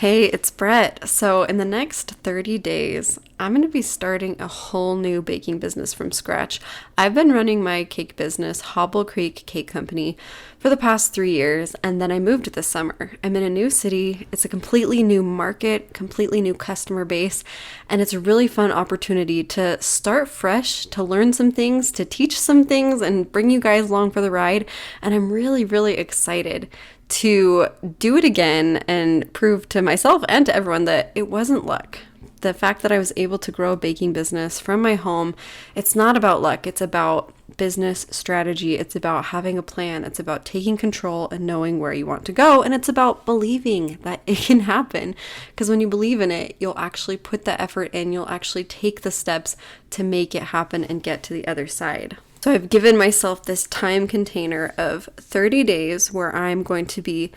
Hey, it's Brett. So, in the next 30 days, I'm going to be starting a whole new baking business from scratch. I've been running my cake business, Hobble Creek Cake Company, for the past 3 years, and then I moved this summer. I'm in a new city. It's a completely new market, completely new customer base, and it's a really fun opportunity to start fresh, to learn some things, to teach some things, and bring you guys along for the ride. And I'm really, really excited to do it again and prove to myself and to everyone that it wasn't luck. The fact that I was able to grow a baking business from my home, it's not about luck. It's about business strategy. It's about having a plan. It's about taking control and knowing where you want to go. And it's about believing that it can happen. Because when you believe in it, you'll actually put the effort in. You'll actually take the steps to make it happen and get to the other side. So I've given myself this time container of 30 days where I'm going to be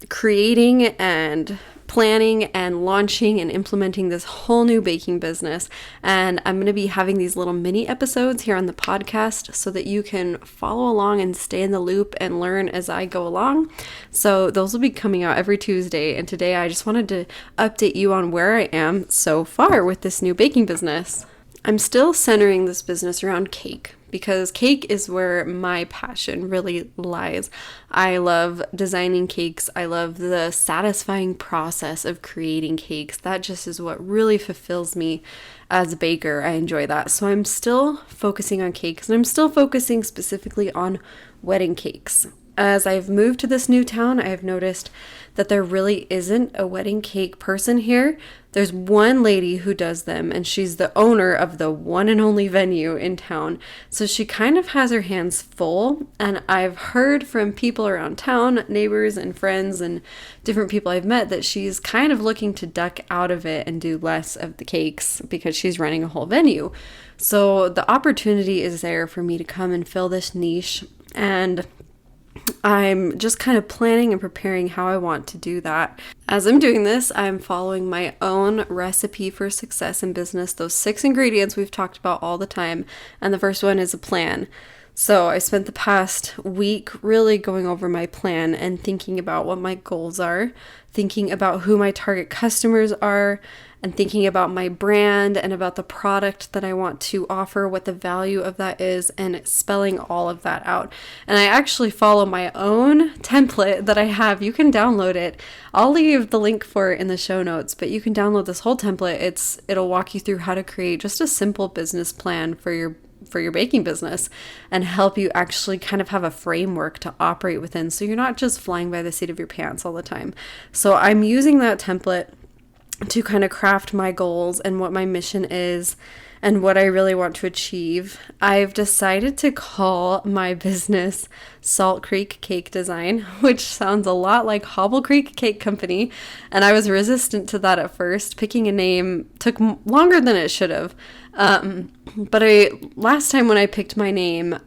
creating and planning and launching and implementing this whole new baking business. And I'm going to be having these little mini episodes here on the podcast so that you can follow along and stay in the loop and learn as I go along. So those will be coming out every Tuesday. And today I just wanted to update you on where I am so far with this new baking business. I'm still centering this business around cake, because cake is where my passion really lies. I love designing cakes. I love the satisfying process of creating cakes. That just is what really fulfills me as a baker. I enjoy that. So I'm still focusing on cakes, and I'm still focusing specifically on wedding cakes. As I've moved to this new town, I have noticed that there really isn't a wedding cake person here. There's one lady who does them, and she's the owner of the one and only venue in town. So she kind of has her hands full, and I've heard from people around town, neighbors and friends and different people I've met, that she's kind of looking to duck out of it and do less of the cakes because she's running a whole venue. So the opportunity is there for me to come and fill this niche, and I'm just kind of planning and preparing how I want to do that. As I'm doing this, I'm following my own recipe for success in business, those 6 ingredients we've talked about all the time. And the first one is a plan. So I spent the past week really going over my plan and thinking about what my goals are, thinking about who my target customers are, and thinking about my brand and about the product that I want to offer, what the value of that is, and spelling all of that out. And I actually follow my own template that I have. You can download it. I'll leave the link for it in the show notes, but you can download this whole template. It'll walk you through how to create just a simple business plan for your baking business and help you actually kind of have a framework to operate within, so you're not just flying by the seat of your pants all the time. So I'm using that template to kind of craft my goals and what my mission is and what I really want to achieve. I've decided to call my business Salt Creek Cake Design, which sounds a lot like Hobble Creek Cake Company, and I was resistant to that at first. Picking a name took longer than it should have. But last time when I picked my name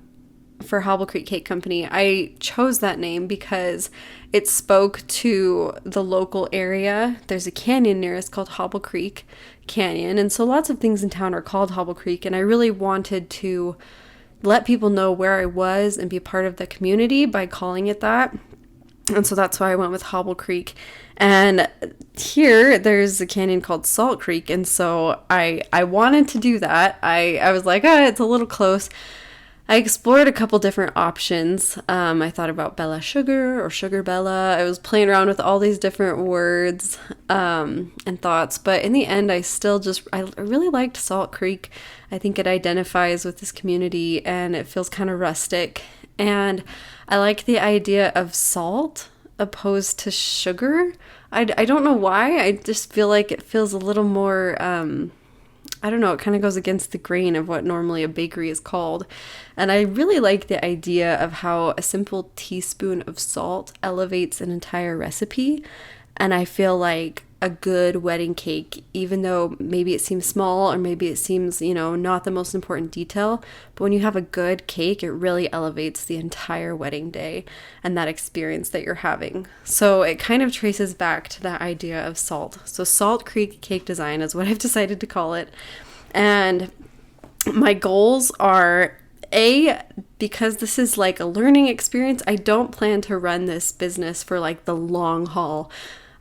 for Hobble Creek Cake Company, I chose that name because it spoke to the local area. There's a canyon near us called Hobble Creek Canyon, and so lots of things in town are called Hobble Creek, and I really wanted to let people know where I was and be part of the community by calling it that. And so that's why I went with Hobble Creek. And here there's a canyon called Salt Creek, and so I wanted to do that. I was like, it's a little close. I explored a couple different options. I thought about Bella Sugar or Sugar Bella. I was playing around with all these different words and thoughts, but in the end, I really liked Salt Creek. I think it identifies with this community and it feels kind of rustic. And I like the idea of salt opposed to sugar. I don't know why. I just feel like it feels a little more I don't know, it kind of goes against the grain of what normally a bakery is called. And I really like the idea of how a simple teaspoon of salt elevates an entire recipe. And I feel like a good wedding cake, even though maybe it seems small or maybe it seems, not the most important detail, but when you have a good cake, it really elevates the entire wedding day and that experience that you're having. So it kind of traces back to that idea of salt. So Salt Creek Cake Design is what I've decided to call it. And my goals are because this is like a learning experience, I don't plan to run this business for like the long haul.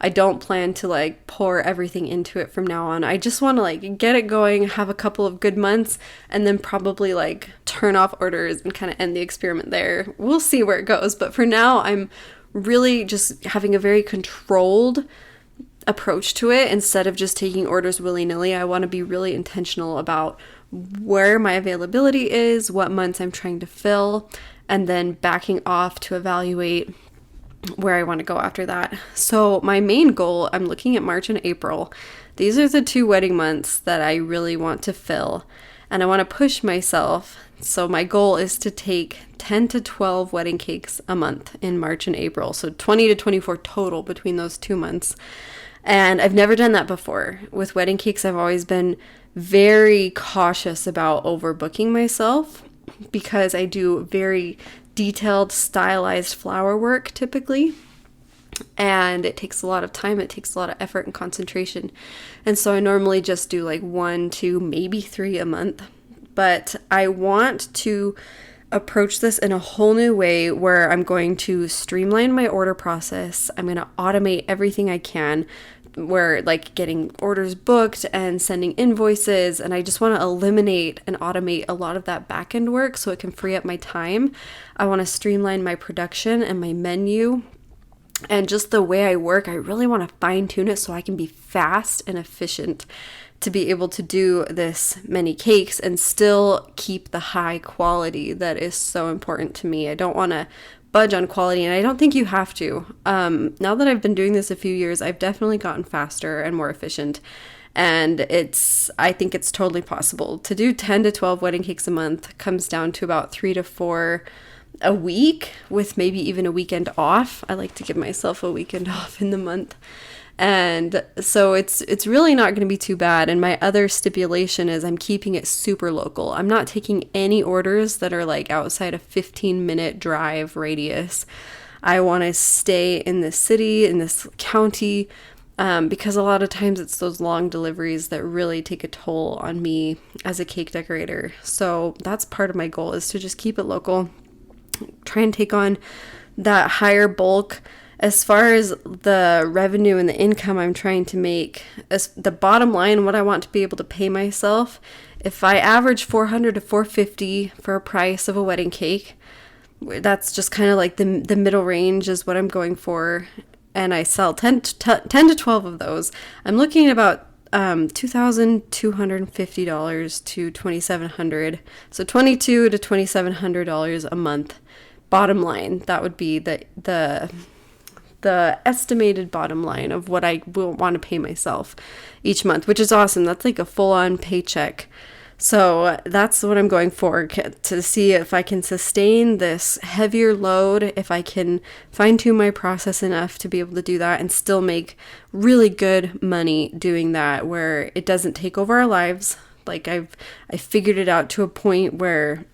I don't plan to like pour everything into it from now on. I just want to like get it going, have a couple of good months, and then probably like turn off orders and kind of end the experiment there. We'll see where it goes. But for now, I'm really just having a very controlled approach to it instead of just taking orders willy-nilly. I want to be really intentional about where my availability is, what months I'm trying to fill, and then backing off to evaluate where I want to go after that. So my main goal, I'm looking at March and April. These are the 2 wedding months that I really want to fill, and I want to push myself. So my goal is to take 10 to 12 wedding cakes a month in March and April. So 20 to 24 total between those 2 months. And I've never done that before. With wedding cakes, I've always been very cautious about overbooking myself because I do very detailed, stylized flower work typically. And it takes a lot of time, it takes a lot of effort and concentration. And so I normally just do like 1, 2, maybe 3 a month. But I want to approach this in a whole new way where I'm going to streamline my order process. I'm going to automate everything I can, where like getting orders booked and sending invoices, and I just want to eliminate and automate a lot of that back end work so it can free up my time. I want to streamline my production and my menu and just the way I work. I really want to fine tune it so I can be fast and efficient to be able to do this many cakes and still keep the high quality that is so important to me. I don't want to budge on quality, and I don't think you have to. Now that I've been doing this a few years, I've definitely gotten faster and more efficient, and I think it's totally possible to do 10 to 12 wedding cakes a month. Comes down to about 3 to 4 a week, with maybe even a weekend off. I like to give myself a weekend off in the month. And so it's really not going to be too bad. And my other stipulation is I'm keeping it super local. I'm not taking any orders that are like outside a 15-minute drive radius. I want to stay in this city, in this county, because a lot of times it's those long deliveries that really take a toll on me as a cake decorator. So that's part of my goal, is to just keep it local, try and take on that higher bulk. As far as the revenue and the income I'm trying to make, as the bottom line, what I want to be able to pay myself, if I average $400 to $450 for a price of a wedding cake, that's just kind of like the middle range is what I'm going for, and I sell 10 to 12 of those. I'm looking at about $2,250 to $2,700, so $2,200 to $2,700 a month. Bottom line, that would be the estimated bottom line of what I will want to pay myself each month, which is awesome. That's like a full-on paycheck. So that's what I'm going for, to see if I can sustain this heavier load, if I can fine-tune my process enough to be able to do that and still make really good money doing that, where it doesn't take over our lives. Like I figured it out to a point where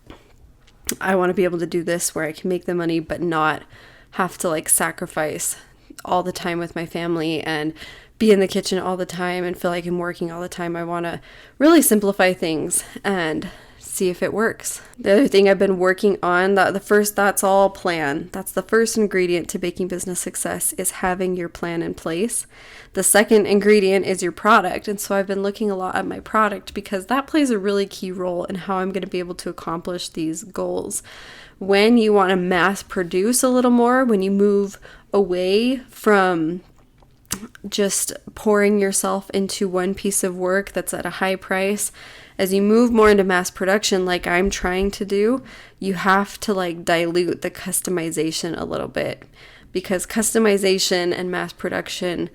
I want to be able to do this where I can make the money but not have to like sacrifice all the time with my family and be in the kitchen all the time and feel like I'm working all the time. I want to really simplify things and see if it works. The other thing I've been working on, that's all plan. That's the first ingredient to baking business success, is having your plan in place. The second ingredient is your product. And so I've been looking a lot at my product because that plays a really key role in how I'm going to be able to accomplish these goals. When you want to mass produce a little more, when you move away from just pouring yourself into one piece of work that's at a high price, as you move more into mass production, like I'm trying to do, you have to like dilute the customization a little bit, because customization and mass production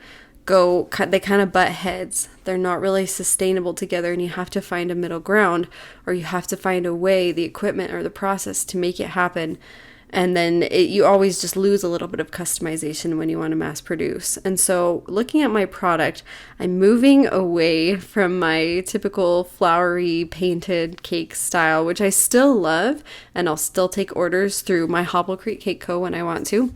they kind of butt heads. They're not really sustainable together, and you have to find a middle ground, or you have to find a way, the equipment or the process to make it happen. And then you always just lose a little bit of customization when you want to mass produce. And so looking at my product, I'm moving away from my typical flowery painted cake style, which I still love, and I'll still take orders through my Hobble Creek Cake Co. when I want to.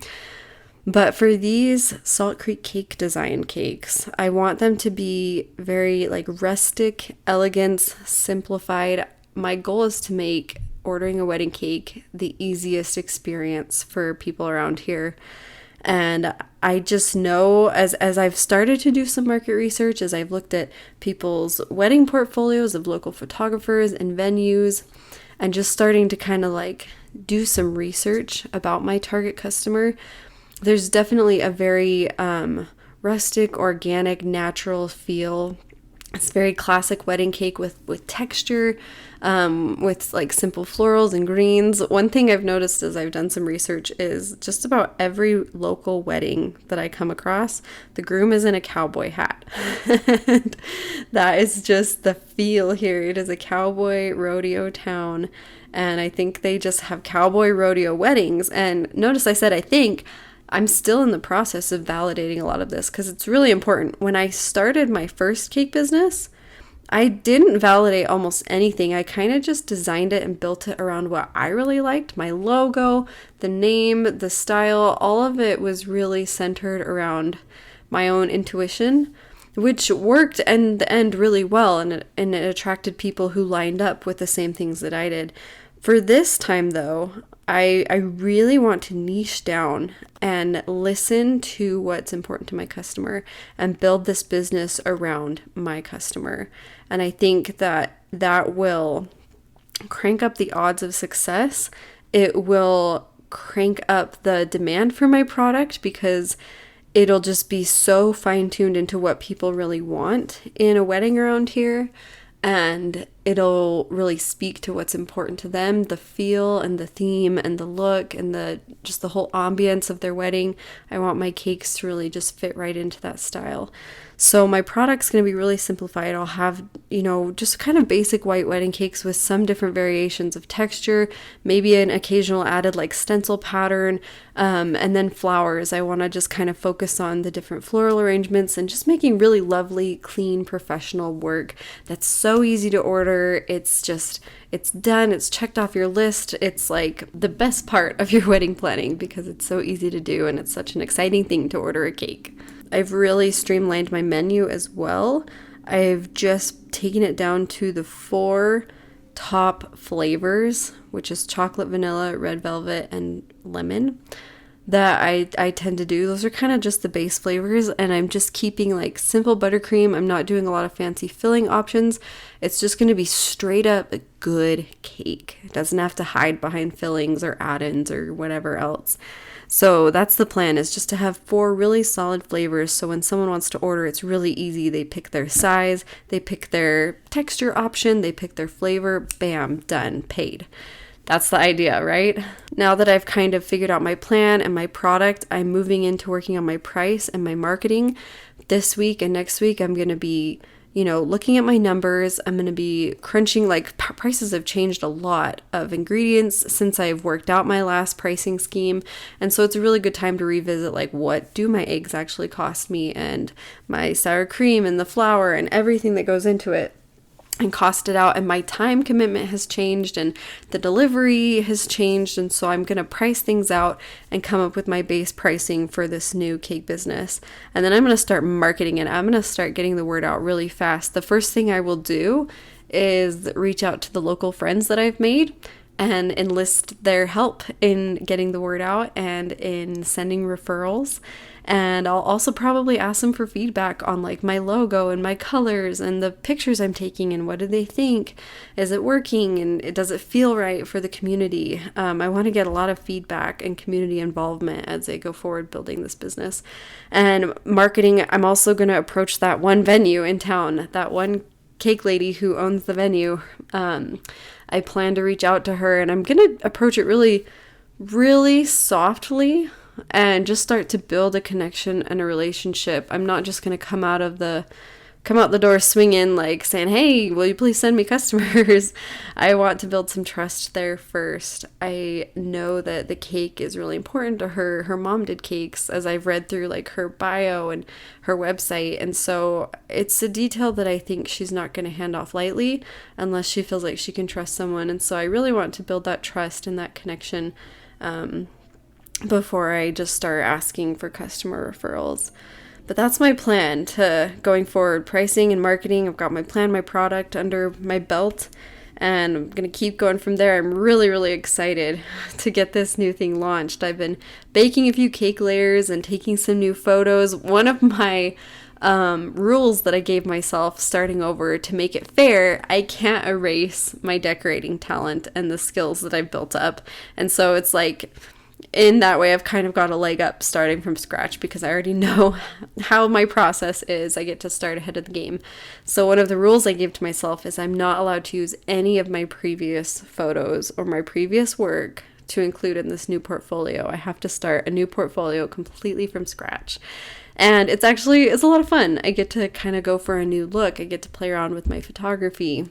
But for these Salt Creek Cake design cakes, I want them to be very like rustic, elegance, simplified. My goal is to make ordering a wedding cake the easiest experience for people around here. And I just know as I've started to do some market research, as I've looked at people's wedding portfolios of local photographers and venues, and just starting to kind of like do some research about my target customer, there's definitely a very rustic, organic, natural feel. It's very classic wedding cake with texture, with like simple florals and greens. One thing I've noticed as I've done some research is just about every local wedding that I come across, the groom is in a cowboy hat. And that is just the feel here. It is a cowboy rodeo town. And I think they just have cowboy rodeo weddings. And notice I said, I think. I'm still in the process of validating a lot of this because it's really important. When I started my first cake business, I didn't validate almost anything. I kind of just designed it and built it around what I really liked. My logo, the name, the style, all of it was really centered around my own intuition, which worked in the end really well, and it attracted people who lined up with the same things that I did. For this time, though, I really want to niche down and listen to what's important to my customer and build this business around my customer. And I think that will crank up the odds of success. It will crank up the demand for my product because it'll just be so fine-tuned into what people really want in a wedding around here. And it'll really speak to what's important to them, the feel and the theme and the look and the whole ambience of their wedding. I want my cakes to really just fit right into that style. So my product's going to be really simplified. I'll have, just kind of basic white wedding cakes with some different variations of texture, maybe an occasional added like stencil pattern, and then flowers. I want to just kind of focus on the different floral arrangements and just making really lovely, clean, professional work that's so easy to order. It's done. It's checked off your list. It's like the best part of your wedding planning because it's so easy to do and it's such an exciting thing to order a cake. I've really streamlined my menu as well. I've just taken it down to the 4 top flavors, which is chocolate, vanilla, red velvet, and lemon, that I tend to do. Those are kind of just the base flavors, and I'm just keeping like simple buttercream. I'm not doing a lot of fancy filling options. It's just going to be straight up a good cake. It doesn't have to hide behind fillings or add-ins or whatever else. So that's the plan, is just to have 4 really solid flavors. So when someone wants to order, it's really easy. They pick their size, they pick their texture option, they pick their flavor, bam, done, paid. That's the idea, right? Now that I've kind of figured out my plan and my product, I'm moving into working on my price and my marketing. This week and next week, I'm going to be, looking at my numbers. I'm going to be crunching, like prices have changed a lot of ingredients since I've worked out my last pricing scheme. And so it's a really good time to revisit, like, what do my eggs actually cost me, and my sour cream and the flour and everything that goes into it, and cost it out. And my time commitment has changed and the delivery has changed. And so I'm going to price things out and come up with my base pricing for this new cake business. And then I'm going to start marketing it. I'm going to start getting the word out really fast. The first thing I will do is reach out to the local friends that I've made and enlist their help in getting the word out and in sending referrals. And I'll also probably ask them for feedback on like my logo and my colors and the pictures I'm taking and what do they think? Is it working? And does it feel right for the community? I want to get a lot of feedback and community involvement as I go forward building this business. And marketing, I'm also going to approach that one venue in town, that one cake lady who owns the venue. I plan to reach out to her, and I'm going to approach it really, really softly and just start to build a connection and a relationship. I'm not just going to come out the door swinging, like saying, hey, will you please send me customers? I want to build some trust there first. I know that the cake is really important to her. Her mom did cakes, as I've read through like her bio and her website. And so it's a detail that I think she's not going to hand off lightly unless she feels like she can trust someone. And so I really want to build that trust and that connection before I just start asking for customer referrals. But that's my plan to going forward, pricing and marketing. I've got my plan, my product under my belt, and I'm going to keep going from there. I'm really, really excited to get this new thing launched. I've been baking a few cake layers and taking some new photos. One of my rules that I gave myself starting over to make it fair, I can't erase my decorating talent and the skills that I've built up. And so it's like, in that way, I've kind of got a leg up starting from scratch because I already know how my process is. I get to start ahead of the game. So one of the rules I gave to myself is I'm not allowed to use any of my previous photos or my previous work to include in this new portfolio. I have to start a new portfolio completely from scratch. And it's a lot of fun. I get to kind of go for a new look. I get to play around with my photography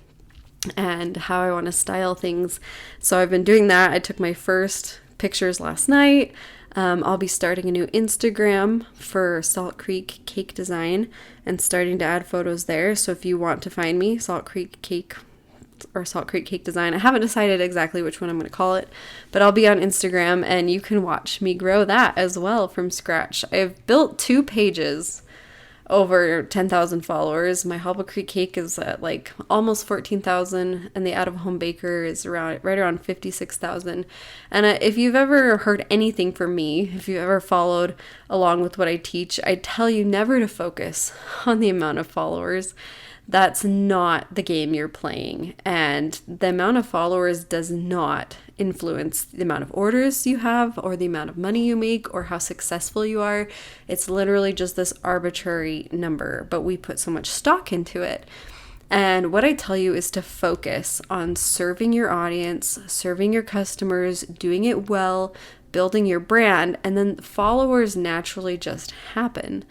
and how I want to style things. So I've been doing that. I took my first pictures last night. I'll be starting a new Instagram for Salt Creek Cake Design and starting to add photos there. So if you want to find me, Salt Creek Cake or Salt Creek Cake Design. I haven't decided exactly which one I'm going to call it, but I'll be on Instagram and you can watch me grow that as well from scratch. I've built 2 pages over 10,000 followers. My Hobble Creek Cake is at like almost 14,000 and the Out of Home Baker is right around 56,000. And if you've ever heard anything from me, if you've ever followed along with what I teach, I tell you never to focus on the amount of followers. That's not the game you're playing. And the amount of followers does not influence the amount of orders you have or the amount of money you make or how successful you are. It's literally just this arbitrary number, but we put so much stock into it. And what I tell you is to focus on serving your audience, serving your customers, doing it well, building your brand, and then followers naturally just happen.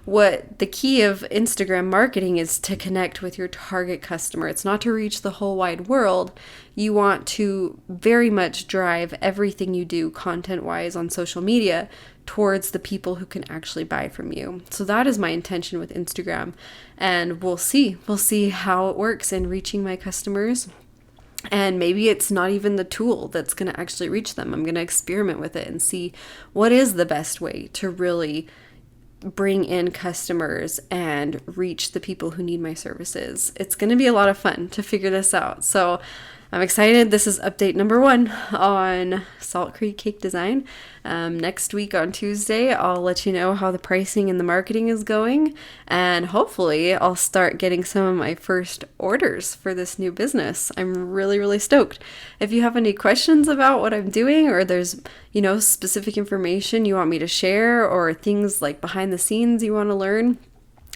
What the key of Instagram marketing is to connect with your target customer. It's not to reach the whole wide world. You want to very much drive everything you do content-wise on social media towards the people who can actually buy from you. So that is my intention with Instagram. And we'll see. We'll see how it works in reaching my customers. And maybe it's not even the tool that's going to actually reach them. I'm going to experiment with it and see what is the best way to really bring in customers and reach the people who need my services. It's going to be a lot of fun to figure this out. So I'm excited. This is update number 1 on Salt Creek Cake Design. Next week on Tuesday, I'll let you know how the pricing and the marketing is going. And hopefully I'll start getting some of my first orders for this new business. I'm really, really stoked. If you have any questions about what I'm doing or there's, specific information you want me to share or things like behind the scenes you want to learn,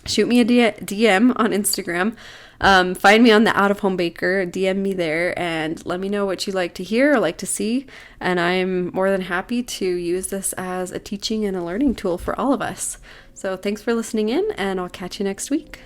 shoot me a DM on Instagram. Find me on the Out of Home Baker, DM me there, and let me know what you like to hear or like to see. And I'm more than happy to use this as a teaching and a learning tool for all of us. So thanks for listening in, and I'll catch you next week.